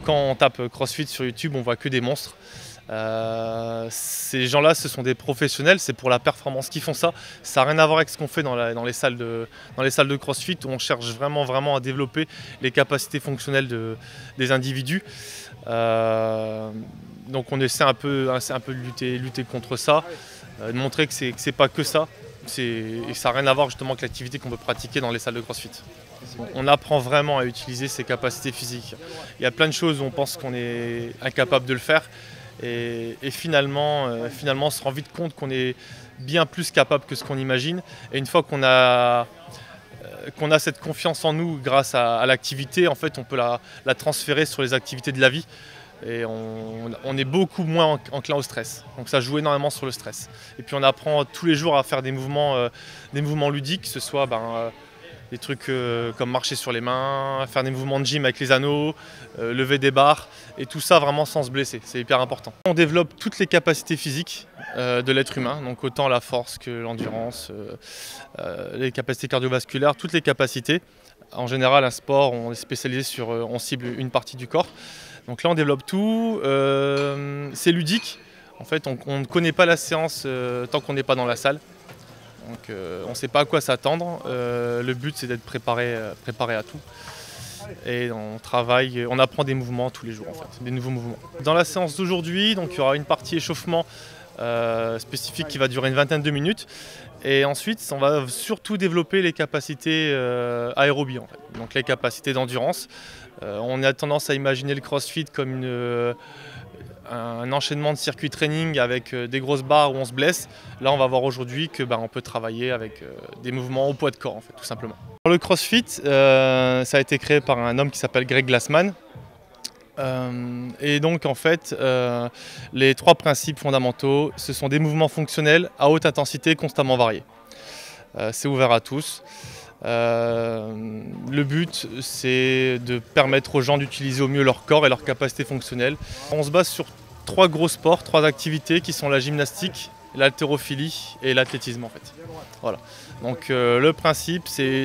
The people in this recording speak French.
quand on tape CrossFit sur YouTube, on voit que des monstres. Ces gens-là, ce sont des professionnels, c'est pour la performance qu'ils font ça. Ça n'a rien à voir avec ce qu'on fait dans les salles de CrossFit, où on cherche vraiment à développer les capacités fonctionnelles des individus. Donc on essaie un peu de lutter contre ça, de montrer que c'est pas que ça. Et ça n'a rien à voir justement avec l'activité qu'on peut pratiquer dans les salles de CrossFit. On apprend vraiment à utiliser ses capacités physiques. Il y a plein de choses où on pense qu'on est incapable de le faire. Et finalement, on se rend vite compte qu'on est bien plus capable que ce qu'on imagine. Et une fois qu'on a cette confiance en nous grâce à l'activité, en fait, on peut la transférer sur les activités de la vie. Et on est beaucoup moins enclin au stress. Donc ça joue énormément sur le stress. Et puis on apprend tous les jours à faire des mouvements ludiques, que ce soit des trucs comme marcher sur les mains, faire des mouvements de gym avec les anneaux, lever des barres, et tout ça vraiment sans se blesser, c'est hyper important. On développe toutes les capacités physiques de l'être humain, donc autant la force que l'endurance, les capacités cardiovasculaires, toutes les capacités. En général, un sport, on est spécialisé on cible une partie du corps. Donc là, on développe tout, c'est ludique. En fait, on ne connaît pas la séance tant qu'on n'est pas dans la salle. Donc on ne sait pas à quoi s'attendre. Le but, c'est d'être préparé à tout. Et on apprend des mouvements tous les jours, en fait, des nouveaux mouvements. Dans la séance d'aujourd'hui, donc il y aura une partie échauffement spécifique qui va durer une vingtaine de minutes. Et ensuite, on va surtout développer les capacités aérobies, en fait. Donc les capacités d'endurance. On a tendance à imaginer le CrossFit comme un enchaînement de circuits training avec des grosses barres où on se blesse. Là, on va voir aujourd'hui que on peut travailler avec des mouvements au poids de corps, en fait, tout simplement. Le CrossFit, ça a été créé par un homme qui s'appelle Greg Glassman. Et donc, en fait, les trois principes fondamentaux, ce sont des mouvements fonctionnels à haute intensité constamment variés. C'est ouvert à tous. Le but, c'est de permettre aux gens d'utiliser au mieux leur corps et leurs capacités fonctionnelles. On se base sur trois gros sports, trois activités qui sont la gymnastique, l'haltérophilie et l'athlétisme, en fait. Voilà. Donc le principe, c'est